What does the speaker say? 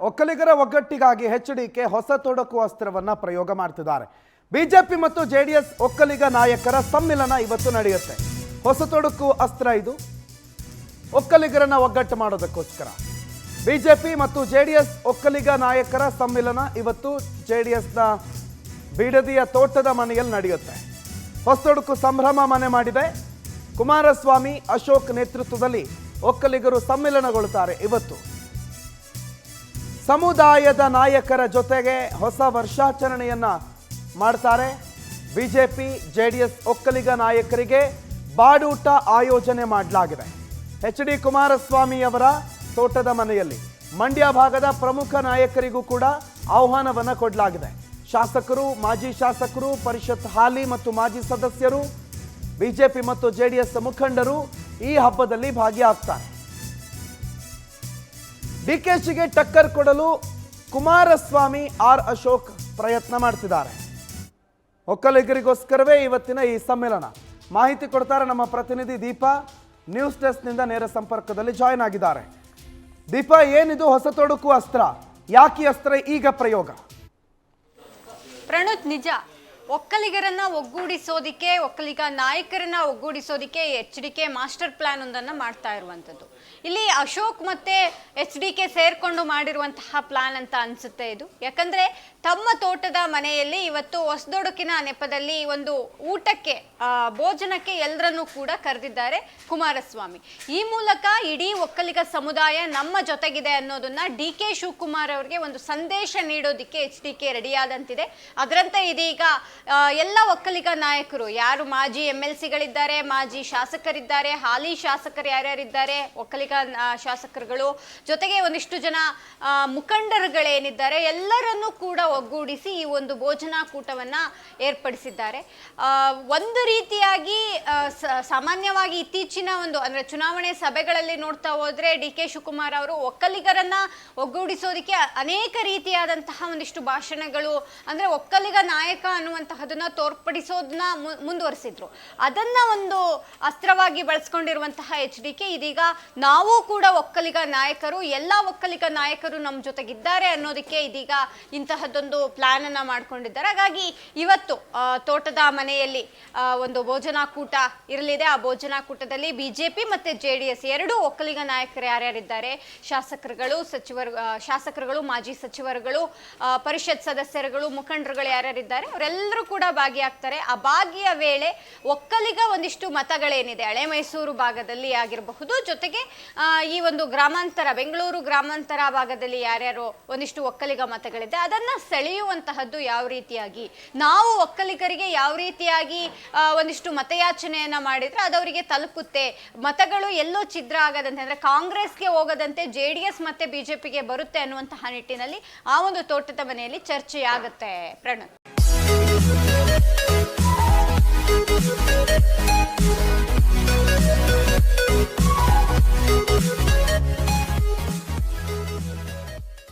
ಒಕ್ಕಲಿಗರ ಒಗ್ಗಟ್ಟಿಗಾಗಿ ಎಚ್ಡಿಕೆ ಹೊಸ ತೊಡಕು ಅಸ್ತ್ರವನ್ನ ಪ್ರಯೋಗ ಮಾಡ್ತಿದ್ದಾರೆ. ಬಿಜೆಪಿ ಮತ್ತು ಜೆಡಿಎಸ್ ಒಕ್ಕಲಿಗ ನಾಯಕರ ಸಮ್ಮಿಲನ ಇವತ್ತು ನಡೆಯುತ್ತೆ. ಹೊಸ ತೊಡಕು ಅಸ್ತ್ರ ಇದು. ಒಕ್ಕಲಿಗರನ್ನ ಒಗ್ಗಟ್ಟು ಮಾಡೋದಕ್ಕೋಸ್ಕರ ಬಿಜೆಪಿ ಮತ್ತು ಜೆಡಿಎಸ್ ಒಕ್ಕಲಿಗ ನಾಯಕರ ಸಮ್ಮಿಲನ ಇವತ್ತು ಜೆಡಿಎಸ್ನ ಬಿಡದಿಯ ತೋಟದ ಮನೆಯಲ್ಲಿ ನಡೆಯುತ್ತೆ. ಹೊಸ ತೊಡಕು ಸಂಭ್ರಮ ಮನೆ ಮಾಡಿದೆ. ಕುಮಾರಸ್ವಾಮಿ, ಅಶೋಕ್ ನೇತೃತ್ವದಲ್ಲಿ ಒಕ್ಕಲಿಗರು ಸಮ್ಮಿಲನಗೊಳ್ಳುತ್ತಾರೆ. ಇವತ್ತು ಸಮುದಾಯದ ನಾಯಕರ ಜೊತೆಗೆ ಹೊಸ ವರ್ಷಾಚರಣೆಯನ್ನ ಮಾಡ್ತಾರೆ. ಬಿಜೆಪಿ ಜೆಡಿಎಸ್ ಒಕ್ಕಲಿಗ ನಾಯಕರಿಗೆ ಬಾಡೂಟ ಆಯೋಜನೆ ಮಾಡಲಾಗಿದೆ. ಎಚ್.ಡಿ. ಕುಮಾರಸ್ವಾಮಿ ಅವರ ತೋಟದ ಮನೆಯಲ್ಲಿ ಮಂಡ್ಯ ಭಾಗದ ಪ್ರಮುಖ ನಾಯಕರಿಗೂ ಕೂಡ ಆಹ್ವಾನವನ್ನು ಕೊಡಲಾಗಿದೆ. ಶಾಸಕರು, ಮಾಜಿ ಶಾಸಕರು, ಪರಿಷತ್ ಹಾಲಿ ಮತ್ತು ಮಾಜಿ ಸದಸ್ಯರು, ಬಿಜೆಪಿ ಮತ್ತು ಜೆಡಿಎಸ್ ಮುಖಂಡರು ಈ ಹಬ್ಬದಲ್ಲಿ ಭಾಗಿಯಾಗ್ತಾರೆ. ಡಿಕೆಶಿಗೆ ಟಕ್ಕರ್ ಕೊಡಲು ಕುಮಾರಸ್ವಾಮಿ, ಆರ್ ಅಶೋಕ್ ಪ್ರಯತ್ನ ಮಾಡ್ತಿದ್ದಾರೆ. ಒಕ್ಕಲಿಗರಿಗೋಸ್ಕರವೇ ಇವತ್ತಿನ ಈ ಸಮ್ಮೇಳನ. ಮಾಹಿತಿ ಕೊಡ್ತಾರೆ ನಮ್ಮ ಪ್ರತಿನಿಧಿ ದೀಪಾ. ನ್ಯೂಸ್ ಡೆಸ್ಕ್ನಿಂದ ನೇರ ಸಂಪರ್ಕದಲ್ಲಿ ಜಾಯ್ನ್ ಆಗಿದ್ದಾರೆ. ದೀಪಾ, ಏನಿದು ಹೊಸ ತೊಡಕು ಅಸ್ತ್ರ? ಯಾಕೆ ಅಸ್ತ್ರ ಈಗ ಪ್ರಯೋಗ? ಪ್ರಣುತ್, ನಿಜ, ಒಕ್ಕಲಿಗರನ್ನ ಒಗ್ಗೂಡಿಸೋದಿಕ್ಕೆ, ಒಕ್ಕಲಿಗ ನಾಯಕರನ್ನ ಒಗ್ಗೂಡಿಸೋದಿಕ್ಕೆ ಎಚ್.ಡಿ.ಕೆ ಮಾಸ್ಟರ್ ಪ್ಲಾನ್ ಒಂದನ್ನು ಮಾಡ್ತಾ ಇರುವಂಥದ್ದು. ಇಲ್ಲಿ ಅಶೋಕ್ ಮತ್ತೆ ಎಚ್.ಡಿ.ಕೆ ಸೇರ್ಕೊಂಡು ಮಾಡಿರುವಂತಹ ಪ್ಲಾನ್ ಅಂತ ಅನ್ಸುತ್ತೆ ಇದು. ಯಾಕಂದ್ರೆ ತಮ್ಮ ತೋಟದ ಮನೆಯಲ್ಲಿ ಇವತ್ತು ಹೊಸದೊಡಕಿನ ನೆಪದಲ್ಲಿ ಒಂದು ಊಟಕ್ಕೆ, ಭೋಜನಕ್ಕೆ ಎಲ್ಲರನ್ನೂ ಕೂಡ ಕರೆದಿದ್ದಾರೆ ಕುಮಾರಸ್ವಾಮಿ. ಈ ಮೂಲಕ ಇಡೀ ಒಕ್ಕಲಿಗ ಸಮುದಾಯ ನಮ್ಮ ಜೊತೆಗಿದೆ ಅನ್ನೋದನ್ನ ಡಿ.ಕೆ ಶಿವಕುಮಾರ್ ಅವರಿಗೆ ಒಂದು ಸಂದೇಶ ನೀಡೋದಿಕ್ಕೆ ಎಚ್.ಡಿ.ಕೆ ರೆಡಿಯಾದಂತಿದೆ. ಅದರಂತೆ ಇದೀಗ ಎಲ್ಲ ಒಕ್ಕಲಿಗ ನಾಯಕರು, ಯಾರು ಮಾಜಿ MLC-ಗಳಿದ್ದಾರೆ, ಮಾಜಿ ಶಾಸಕರಿದ್ದಾರೆ, ಹಾಲಿ ಶಾಸಕರು ಯಾರ್ಯಾರಿದ್ದಾರೆ, ಒಕ್ಕಲಿಗ ಶಾಸಕರುಗಳು ಜೊತೆಗೆ ಒಂದಿಷ್ಟು ಜನ ಮುಖಂಡರುಗಳೇನಿದ್ದಾರೆ ಎಲ್ಲರನ್ನೂ ಕೂಡ ಒಗ್ಗೂಡಿಸಿ ಈ ಒಂದು ಭೋಜನಾ ಕೂಟವನ್ನ ಏರ್ಪಡಿಸಿದ್ದಾರೆ. ಒಂದು ರೀತಿಯಾಗಿ ಸಾಮಾನ್ಯವಾಗಿ ಇತ್ತೀಚಿನ ಒಂದು ಅಂದ್ರೆ ಚುನಾವಣೆ ಸಭೆಗಳಲ್ಲಿ ನೋಡ್ತಾ ಹೋದ್ರೆ ಡಿ.ಕೆ ಶಿವಕುಮಾರ್ ಅವರು ಒಕ್ಕಲಿಗರನ್ನ ಒಗ್ಗೂಡಿಸೋದಕ್ಕೆ ಅನೇಕ ರೀತಿಯಾದಂತಹ ಒಂದಿಷ್ಟು ಭಾಷಣಗಳು, ಅಂದ್ರೆ ಒಕ್ಕಲಿಗ ನಾಯಕ ಅನ್ನುವಂತಹದನ್ನ ತೋರ್ಪಡಿಸೋದನ್ನ ಮುಂದುವರಿಸಿದ್ರು. ಅದನ್ನ ಒಂದು ಅಸ್ತ್ರವಾಗಿ ಬಳಸ್ಕೊಂಡಿರುವಂತಹ ಎಚ್.ಡಿ.ಕೆ ಇದೀಗ ನಾವು ಕೂಡ ಒಕ್ಕಲಿಗ ನಾಯಕರು, ಎಲ್ಲಾ ಒಕ್ಕಲಿಗ ನಾಯಕರು ನಮ್ಮ ಜೊತೆಗಿದ್ದಾರೆ ಅನ್ನೋದಕ್ಕೆ ಇದೀಗ ಇಂತಹದ್ದೊಂದು ಪ್ಲಾನ್ ಅನ್ನ ಮಾಡ್ಕೊಂಡಿದ್ದಾರೆ. ಹಾಗಾಗಿ ಇವತ್ತು ತೋಟದ ಮನೆಯಲ್ಲಿ ಒಂದು ಭೋಜನಾ ಕೂಟ ಇರಲಿದೆ. ಆ ಭೋಜನಾ ಕೂಟದಲ್ಲಿ ಬಿಜೆಪಿ ಮತ್ತೆ ಜೆಡಿಎಸ್ ಎರಡೂ ಒಕ್ಕಲಿಗ ನಾಯಕರು ಯಾರ್ಯಾರಿದ್ದಾರೆ, ಶಾಸಕರುಗಳು, ಮಾಜಿ ಸಚಿವರುಗಳು, ಪರಿಷತ್ ಸದಸ್ಯರುಗಳು, ಮುಖಂಡರುಗಳು ಯಾರ್ಯಾರಿದ್ದಾರೆ ಅವರೆಲ್ಲರೂ ಕೂಡ ಭಾಗಿಯಾಗ್ತಾರೆ. ಆ ಭಾಗಿಯ ವೇಳೆ ಒಕ್ಕಲಿಗ ಒಂದಿಷ್ಟು ಮತಗಳೇನಿದೆ ಹಳೆ ಮೈಸೂರು ಭಾಗದಲ್ಲಿ ಆಗಿರಬಹುದು, ಜೊತೆಗೆ ಈ ಒಂದು ಗ್ರಾಮಾಂತರ, ಬೆಂಗಳೂರು ಗ್ರಾಮಾಂತರ ಭಾಗದಲ್ಲಿ ಯಾರ್ಯಾರು ಒಂದಿಷ್ಟು ಒಕ್ಕಲಿಗ ಮತಗಳಿದೆ ಅದನ್ನ ಸೆಳೆಯುವಂತಹದ್ದು ಯಾವ ರೀತಿಯಾಗಿ, ನಾವು ಒಕ್ಕಲಿಗರಿಗೆ ಯಾವ ರೀತಿಯಾಗಿ ಒಂದಿಷ್ಟು ಮತಯಾಚನೆಯನ್ನ ಮಾಡಿದ್ರೆ ಅದವರಿಗೆ ತಲುಪುತ್ತೆ, ಮತಗಳು ಎಲ್ಲೋ ಛಿದ್ರ ಆಗದಂತೆ, ಅಂದ್ರೆ ಕಾಂಗ್ರೆಸ್ಗೆ ಹೋಗದಂತೆ ಜೆಡಿಎಸ್ ಮತ್ತೆ ಬಿಜೆಪಿಗೆ ಬರುತ್ತೆ ಅನ್ನುವಂತಹ ನಿಟ್ಟಿನಲ್ಲಿ ಆ ಒಂದು ತೋಟದ ಮನೆಯಲ್ಲಿ ಚರ್ಚೆಯಾಗುತ್ತೆ. ಪ್ರಣವ್.